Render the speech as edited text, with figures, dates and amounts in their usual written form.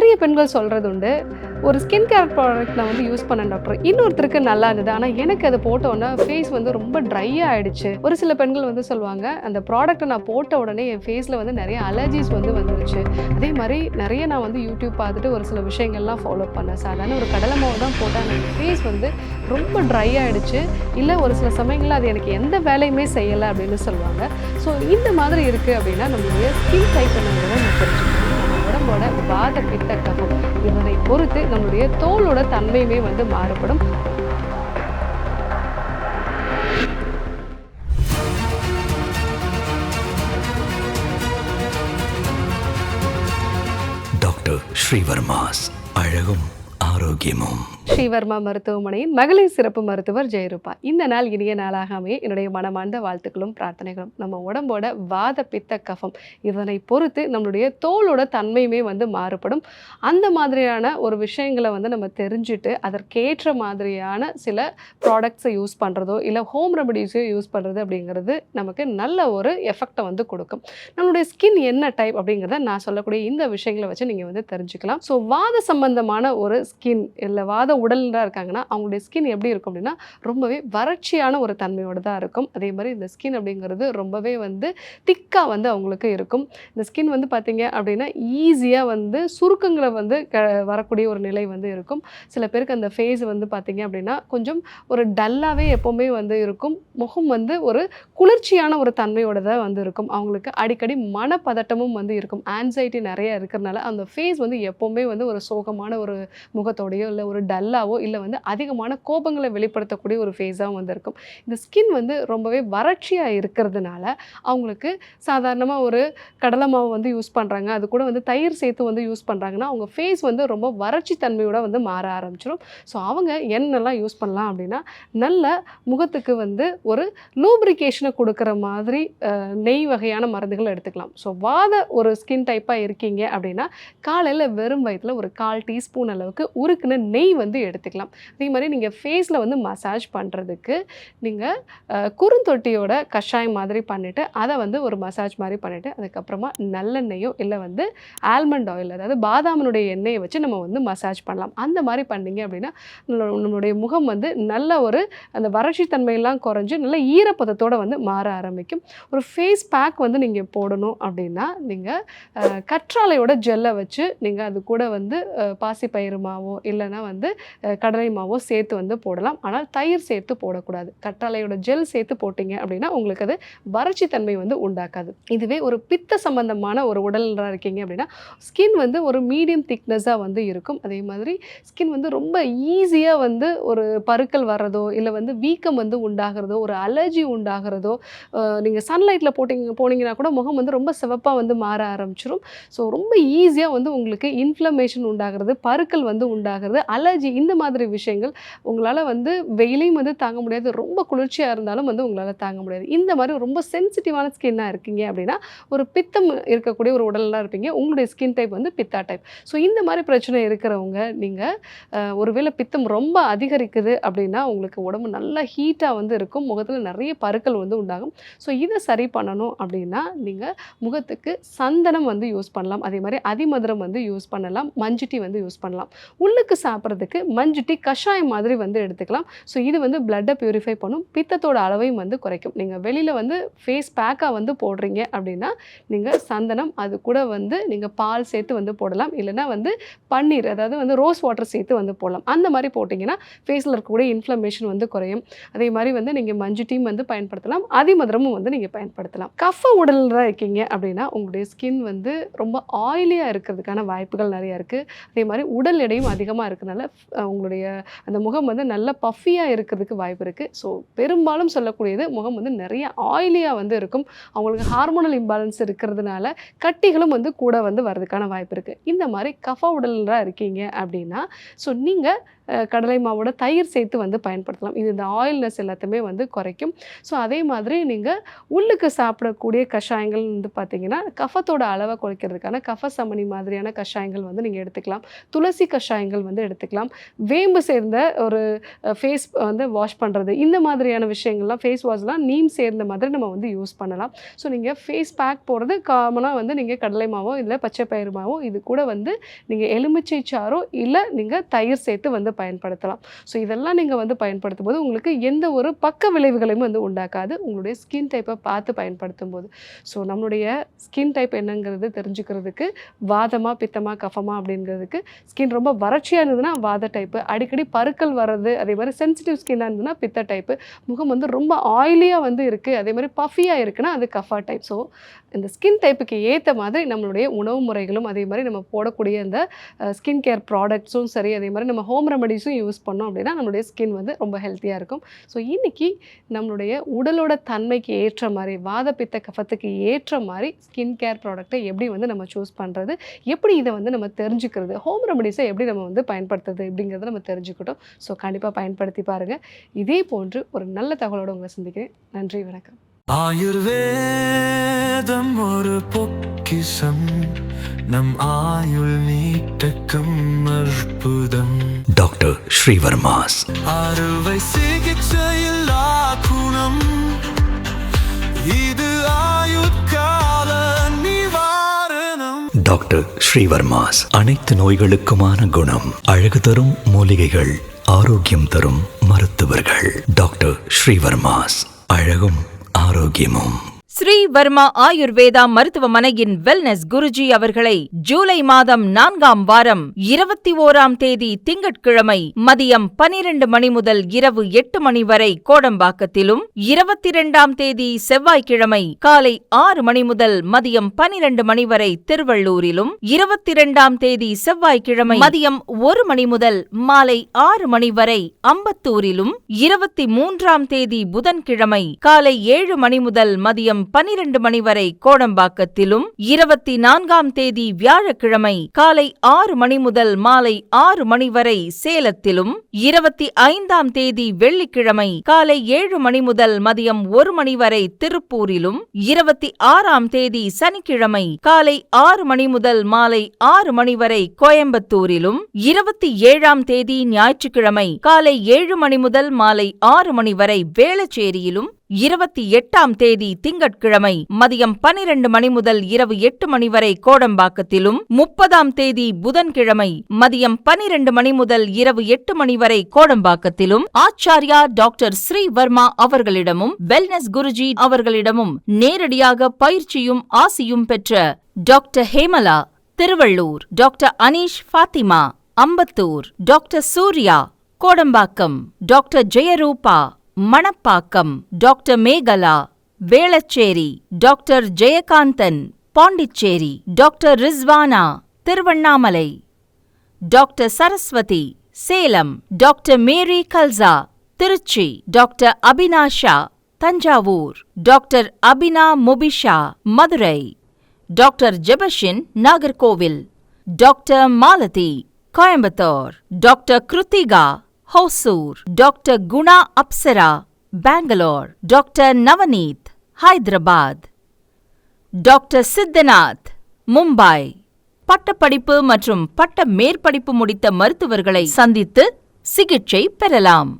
நிறைய பெண்கள் சொல்கிறது உண்டு, ஒரு ஸ்கின் கேர் ப்ராடக்ட் நான் வந்து யூஸ் பண்ணேன் டாக்டர். இன்னொருத்தருக்கு நல்லா இருந்தது. ஆனால் எனக்கு அது போட்டோன்னே ஃபேஸ் வந்து ரொம்ப ட்ரையாக ஆயிடுச்சு. ஒரு சில பெண்கள் வந்து சொல்லுவாங்க, அந்த ப்ராடக்ட்டை நான் போட்ட உடனே என் ஃபேஸில் வந்து நிறைய அலர்ஜிஸ் வந்து வந்துருச்சு. அதே மாதிரி நிறைய நான் வந்து யூடியூப் பார்த்துட்டு ஒரு சில விஷயங்கள்லாம் ஃபாலோ பண்ணேன். சாதாரண ஒரு கடலை மாவு தான் போட்டேன். எனக்கு ஃபேஸ் வந்து ரொம்ப ட்ரை ஆயிடுச்சு. இல்லை ஒரு சில சமயங்களில் அது எனக்கு எந்த வேலையுமே செய்யலை அப்படின்னு சொல்லுவாங்க. ஸோ இந்த மாதிரி இருக்குது அப்படின்னா நம்மளுடைய ஸ்கின் டைப் என்னங்கிறத நம்ம தெரிஞ்சுக்கணும். உடம்போட வாத பித்த கஃபம் இதனை பொறுத்து நம்மளுடைய தோலோட தன்மையுமே வந்து மாறுபடும். டாக்டர் ஸ்ரீவர்மாஸ் அழகும் ஆரோக்கியமும். ஸ்ரீவர்மா மருத்துவமனையின் மகளிர் சிறப்பு மருத்துவர் ஜெயரூபா. இந்த நாள் இனிய நாளாக அமைய என்னுடைய மனமார்ந்த வாழ்த்துக்களும் பிரார்த்தனைகளும். நம்ம உடம்போட வாத பித்த கஃபம் இதனை பொறுத்து நம்மளுடைய தோலோட தன்மையுமே வந்து மாறுபடும். அந்த மாதிரியான ஒரு விஷயங்களை வந்து நம்ம தெரிஞ்சுட்டு அதற்கேற்ற மாதிரியான சில ப்ராடக்ட்ஸை யூஸ் பண்ணுறதோ இல்லை ஹோம் ரெமடிஸையோ யூஸ் பண்ணுறது அப்படிங்கிறது நமக்கு நல்ல ஒரு எஃபெக்டை வந்து கொடுக்கும். நம்மளுடைய ஸ்கின் என்ன டைப் அப்படிங்கிறத நான் சொல்லக்கூடிய இந்த விஷயங்களை வச்சு நீங்கள் வந்து தெரிஞ்சுக்கலாம். ஸோ வாத சம்பந்தமான ஒரு ஸ்கின் இல்லை வாத உடல்ல இருக்காங்கன்னா அவங்களுடைய ஸ்கின் எப்படி இருக்கும் அப்படின்னா ரொம்பவே வறட்சியான ஒரு தன்மையோடு தான் இருக்கும். அதே மாதிரி இந்த ஸ்கின் அப்படிங்கிறது ரொம்பவே வந்து திக்காக வந்து அவங்களுக்கு இருக்கும். இந்த ஸ்கின் வந்து பார்த்தீங்க அப்படின்னா ஈஸியாக வந்து சுருக்கங்களை வந்து வரக்கூடிய ஒரு நிலை வந்து இருக்கும். சில பேருக்கு அந்த ஃபேஸ் வந்து பார்த்தீங்க அப்படின்னா கொஞ்சம் ஒரு டல்லாகவே எப்போவுமே வந்து இருக்கும். முகம் வந்து ஒரு குளிர்ச்சியான ஒரு தன்மையோடு தான் வந்து இருக்கும். அவங்களுக்கு அடிக்கடி மனப்பதட்டமும் வந்து இருக்கும். ஆன்சைட்டி நிறைய இருக்கிறதுனால அந்த ஃபேஸ் வந்து எப்போவுமே வந்து ஒரு சோகமான ஒரு முகத்தோடையோ இல்லை ஒரு டல்லாவோ இல்லை வந்து அதிகமான கோபங்களை வெளிப்படுத்தக்கூடிய ஒரு ஃபேஸாகவும் வந்து இருக்கும். இந்த ஸ்கின் வந்து ரொம்பவே வறட்சியாக இருக்கிறதுனால அவங்களுக்கு சாதாரணமாக ஒரு கடலை மாவு வந்து யூஸ் பண்ணுறாங்க, அது கூட வந்து தயிர் சேர்த்து வந்து யூஸ் பண்ணுறாங்கன்னா அவங்க ஃபேஸ் வந்து ரொம்ப வறட்சி தன்மையோட வந்து மாற ஆரம்பிச்சிடும். ஸோ அவங்க என்னெல்லாம் யூஸ் பண்ணலாம் அப்படின்னா நல்ல முகத்துக்கு வந்து ஒரு லூப்ரிகேஷனை கொடுக்குற மாதிரி நெய் வகையான மருந்துகள் எடுத்துக்கலாம். ஸோ வாத ஒரு ஸ்கின் டைப்பாக இருக்கீங்க அப்படின்னா காலையில் வெறும் வயிற்றில் ஒரு 1/4 டீஸ்பூன் அளவுக்கு உருக்குன நெய் வந்து எடுத்துக்கலாம். அதே மாதிரி நீங்கள் ஃபேஸில் வந்து மசாஜ் பண்ணுறதுக்கு நீங்கள் குறுந்தொட்டியோட கஷாயம் மாதிரி பண்ணிவிட்டு அதை வந்து ஒரு மசாஜ் மாதிரி பண்ணிவிட்டு அதுக்கப்புறமா நல்லெண்ணெயோ இல்லை வந்து ஆல்மண்ட் ஆயில் அதாவது பாதாமனுடைய எண்ணெயை வச்சு நம்ம வந்து மசாஜ் பண்ணலாம். அந்த மாதிரி பண்ணிங்க அப்படின்னா நம்மளுடைய முகம் வந்து நல்ல ஒரு அந்த வறட்சி தன்மையெல்லாம் குறைஞ்சி நல்ல ஈரப்பதத்தோடு வந்து மாற ஆரம்பிக்கும். ஒரு ஃபேஸ் பேக் வந்து நீங்கள் போடணும் அப்படின்னா நீங்கள் கற்றாழையோட ஜெல்லை வச்சு நீங்கள் அது கூட வந்து பாசிப்பயிறு மாவோ இல்லைனா வந்து கடலை மாவோ சேர்த்து வந்து போடலாம். ஆனால் தயிர் சேர்த்து போடக்கூடாது. கற்றாழையோட ஜெல் சேர்த்து போட்டிங்க அப்படின்னா உங்களுக்கு அது வறட்சி தன்மை வந்து உண்டாக்காது. இதுவே ஒரு பித்த சம்பந்தமான ஒரு உடலாக இருக்கீங்க அப்படின்னா ஸ்கின் வந்து ஒரு மீடியம் திக்னஸாக வந்து இருக்கும். அதே மாதிரி ஸ்கின் வந்து ரொம்ப ஈஸியாக வந்து ஒரு பருக்கள் வர்றதோ இல்லை வந்து வீக்கம் வந்து உண்டாகிறதோ ஒரு அலர்ஜி உண்டாகிறதோ நீங்கள் சன்லைட்டில் போனீங்கன்னா கூட முகம் வந்து ரொம்ப சிவப்பாக வந்து மாற ஆரம்பிச்சிடும். ஸோ ரொம்ப ஈஸியாக வந்து உங்களுக்கு இன்ஃப்ளமேஷன் உண்டாகிறது, பருக்கள் வந்து உண்டாகிறது, அலர்ஜி இந்த மாதிரி விஷயங்கள் உங்களால் வந்து வெயிலையும் வந்து தாங்க முடியாது, ரொம்ப குளிர்ச்சியாக இருந்தாலும் வந்து உங்களால் தாங்க முடியாது. இந்த மாதிரி ரொம்ப சென்சிட்டிவான ஸ்கின்னாக இருக்கீங்க அப்படின்னா ஒரு பித்தம் இருக்கக்கூடிய ஒரு உடலாக இருப்பீங்க. உங்களுடைய ஸ்கின் டைப் வந்து பித்தா டைப். ஸோ இந்த மாதிரி பிரச்சனை இருக்கிறவங்க நீங்கள் ஒருவேளை பித்தம் ரொம்ப அதிகரிக்குது அப்படின்னா உங்களுக்கு உடம்பு நல்லா ஹீட்டாக வந்து இருக்கும், முகத்தில் நிறைய பருக்கள் வந்து உண்டாகும். ஸோ இதை சரி பண்ணணும் அப்படின்னா நீங்கள் முகத்துக்கு சந்தனம் வந்து யூஸ் பண்ணலாம். அதே மாதிரி அதிமதுரம் வந்து யூஸ் பண்ணலாம், மஞ்சுட்டி வந்து யூஸ் பண்ணலாம். உள்ளுக்கு சாப்பிட்றதுக்கு மஞ்சுட்டி கஷாயம் மாதிரி வந்து எடுத்துக்கலாம். ஸோ இது வந்து பிளட்டை பியூரிஃபை பண்ணும், பித்தத்தோட அளவையும் வந்து குறைக்கும். நீங்கள் வெளியில் வந்து ஃபேஸ் பேக்காக வந்து போடுறீங்க அப்படின்னா நீங்கள் சந்தனம் அது கூட வந்து நீங்கள் பால் சேர்த்து வந்து போடலாம், இல்லைனா வந்து பன்னீர் அதாவது வந்து ரோஸ் வாட்டர் சேர்த்து வந்து போடலாம். அந்த மாதிரி போட்டிங்கன்னா ஃபேஸில் இருக்கக்கூடிய இன்ஃப்ளமேஷன் வந்து குறையும். அதே மாதிரி வந்து நீங்கள் மஞ்சுட்டியும் வந்து பயன்படுத்தலாம், அதிமதுரமும் வந்து நீங்கள் பயன்படுத்தலாம். கஃப உடலில் தான் இருக்கீங்க அப்படின்னா உங்களுடைய ஸ்கின் வந்து ரொம்ப ஆயிலியாக இருக்கிறதுக்கான வாய்ப்புகள் நிறையா இருக்குது. அதே மாதிரி உடல் எடையும் அதிகமாக இருக்கிறதுனால உங்களுடைய அந்த முகம் வந்து நல்ல பஃபியாக இருக்கிறதுக்கு வாய்ப்பு இருக்குது. ஸோ பெரும்பாலும் சொல்லக்கூடியது முகம் வந்து நிறைய ஆயிலியாக வந்து இருக்கும். அவங்களுக்கு ஹார்மோனல் இம்பேலன்ஸ் இருக்கிறதுனால கட்டிகளும் வந்து கூட வந்து வர்றதுக்கான வாய்ப்பு இருக்குது. இந்த மாதிரி கஃப உடலாக இருக்கீங்க அப்படின்னா ஸோ நீங்கள் கடலை மாவோட தயிர் சேர்த்து வந்து பயன்படுத்தலாம். இது இந்த ஆயில்னஸ் எல்லாத்தையுமே வந்து குறைக்கும். ஸோ அதே மாதிரி நீங்கள் உள்ளுக்கு சாப்பிடக்கூடிய கஷாயங்கள் வந்து பார்த்தீங்கன்னா, கஃபத்தோட அளவை குறைக்கிறதுக்கான கஃபசமனி மாதிரியான கஷாயங்கள் வந்து நீங்கள் எடுத்துக்கலாம். துளசி கஷாயங்கள் வந்து எடுத்துக்கலாம். வேம்பு சேர்ந்த ஒரு ஃபேஸ் வந்து வாஷ் பண்ணுறது, இந்த மாதிரியான விஷயங்கள்லாம் ஃபேஸ் வாஷ்லாம் நீம் சேர்ந்த மாதிரி நம்ம வந்து யூஸ் பண்ணலாம். ஸோ நீங்கள் ஃபேஸ் பேக் போடுறது காமனாக வந்து நீங்கள் கடலை மாவோ இல்லை பச்சை பயிறு மாவோ, இது கூட வந்து நீங்கள் எலுமிச்சை சாறோ இல்லை நீங்கள் தயிர் சேர்த்து வந்து பயன்படுத்தலாம். ஸோ இதெல்லாம் நீங்கள் வந்து பயன்படுத்தும் போது உங்களுக்கு எந்த ஒரு பக்க விளைவுகளையும் வந்து உண்டாக்காது, உங்களுடைய ஸ்கின் டைப்பை பார்த்து பயன்படுத்தும் போது. ஸோ நம்மளுடைய ஸ்கின் டைப் என்னங்கிறது தெரிஞ்சுக்கிறதுக்கு, வாதமா பித்தமா கஃபமா அப்படிங்கிறதுக்கு, ஸ்கின் ரொம்ப வறட்சியாக இருந்ததுன்னா வாத டைப்பு, அடிக்கடி பருக்கள் வர்றது, அதே மாதிரி சென்சிட்டிவ் ஸ்கின்னாக இருந்ததுன்னா பித்த டைப்பு, முகம் வந்து ரொம்ப ஆயிலியாக வந்து இருக்குது, அதே மாதிரி பஃபியாக இருக்குன்னா அது கஃபா டைப். ஸோ இந்த ஸ்கின் டைப்புக்கு ஏற்ற மாதிரி நம்மளுடைய உணவு முறைகளும், அதே மாதிரி நம்ம போடக்கூடிய இந்த ஸ்கின் கேர் ப்ராடக்ட்ஸும் சரி, அதே மாதிரி நம்ம ஹோம் ரெமடிஸும் யூஸ் பண்ணோம் அப்படின்னா நம்மளுடைய ஸ்கின் வந்து ரொம்ப ஹெல்த்தியாக இருக்கும். ஸோ இன்றைக்கி நம்மளுடைய உடலோட தன்மைக்கு ஏற்ற மாதிரி, வாத பித்த கஃபத்துக்கு ஏற்ற மாதிரி ஸ்கின் கேர் ப்ராடக்ட்டை எப்படி வந்து நம்ம சூஸ் பண்ணுறது, எப்படி இதை வந்து நம்ம தெரிஞ்சுக்கிறது, ஹோம் ரெமடிஸை எப்படி நம்ம வந்து பயன்படுத்துறது அப்படிங்கிறத நம்ம தெரிஞ்சுக்கிட்டோம். ஸோ கண்டிப்பாக பயன்படுத்தி பாருங்கள். இதே போன்று ஒரு நல்ல தகவலோடு உங்களை சந்திக்கிறேன். நன்றி, வணக்கம். ஆயுர்வேதம் ஒரு பொக்கிஷம், நம் ஆயுள் நீட்டக்கும் அற்புதம். டாக்டர் ஸ்ரீவர்மாஸ் அறுவை சிகிச்சையில்லா குணம், இது ஆயுட்கால நிவாரணம். டாக்டர் ஸ்ரீவர்மாஸ் அனைத்து நோய்களுக்குமான குணம், அழகு தரும் மூலிகைகள், ஆரோக்கியம் தரும் மருத்துவர்கள். டாக்டர் ஸ்ரீவர்மாஸ் அழகும் ஆரோக்கியமும். ஸ்ரீ வர்மா ஆயுர்வேதா மருத்துவமனையின் வெல்னஸ் குருஜி அவர்களை ஜூலை மாதம் 4ஆம் வாரம் 21ஆம் தேதி திங்கட்கிழமை மதியம் 12 மணி முதல் இரவு 8 மணி வரை கோடம்பாக்கத்திலும், 22ஆம் தேதி செவ்வாய்க்கிழமை காலை 6 மணி முதல் மதியம் 12 மணி வரை திருவள்ளூரிலும், 22ஆம் தேதி செவ்வாய்க்கிழமை மதியம் 1 மணி முதல் மாலை 6 மணி வரை அம்பத்தூரிலும், 23ஆம் தேதி புதன்கிழமை காலை 7 மணி முதல் மதியம் 12 மணி வரை கோடம்பாக்கத்திலும், 24ஆம் தேதி வியாழக்கிழமை காலை 6 மணி முதல் மாலை 6 மணி வரை சேலத்திலும், 25ஆம் தேதி வெள்ளிக்கிழமை காலை 7 மணி முதல் மதியம் 1 மணி வரை திருப்பூரிலும், 26ஆம் தேதி சனிக்கிழமை காலை 6 மணி முதல் மாலை 6 மணி வரை கோயம்புத்தூரிலும், 27ஆம் தேதி ஞாயிற்றுக்கிழமை காலை 7 மணி முதல் மாலை 6 மணி வரை வேளச்சேரியிலும், 28ஆம் தேதி திங்கட்கிழமை மதியம் 12 மணி முதல் இரவு 8 மணி வரை கோடம்பாக்கத்திலும், 30ஆம் தேதி புதன்கிழமை மதியம் 12 மணி முதல் இரவு 8 மணி வரை கோடம்பாக்கத்திலும் ஆச்சாரியா டாக்டர் ஸ்ரீ வர்மா அவர்களிடமும் வெல்னஸ் குருஜி அவர்களிடமும் நேரடியாக பயிற்சியும் ஆசியும் பெற்ற doctor Hemala Tiruvallur, doctor Anish Fathima Ambattur, doctor Surya Kodambakkam, doctor Jayarupa Manapakkam, doctor Megala Velachery, doctor Jayakanthan Pondicherry, doctor Rizwana Tiruvannamalai, doctor Saraswathi Salem, doctor Mary Kalsa Trichy, doctor Abinasha Thanjavur, doctor Abina Mubisha Madurai, doctor Jebashin Nagercoil, doctor Malathi Coimbatore, doctor Kiruthika Hosur, doctor Guna Apsara Bangalore, doctor Navneet Hyderabad, doctor Siddhanath Mumbai. பட்டப்படிப்பு மற்றும் பட்ட மேற்படிப்பு முடித்த மருத்துவர்களை சந்தித்து சிகிச்சை பெறலாம்.